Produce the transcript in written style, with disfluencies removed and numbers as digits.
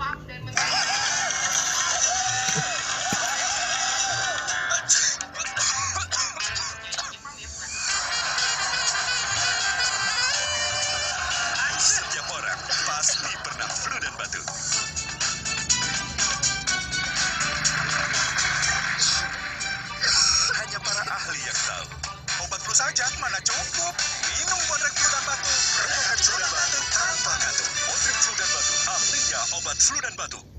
Jepang dan Setiap orang pasti pernah flu dan batuk. Hanya para ahli yang tahu. Obat flu saja mana cukup. Minum Bodrek flu dan batuk. Redakan flu dan batuk tanpa kantuk. Bodrek flu dan batuk. Ahlinya obat flu dan batuk.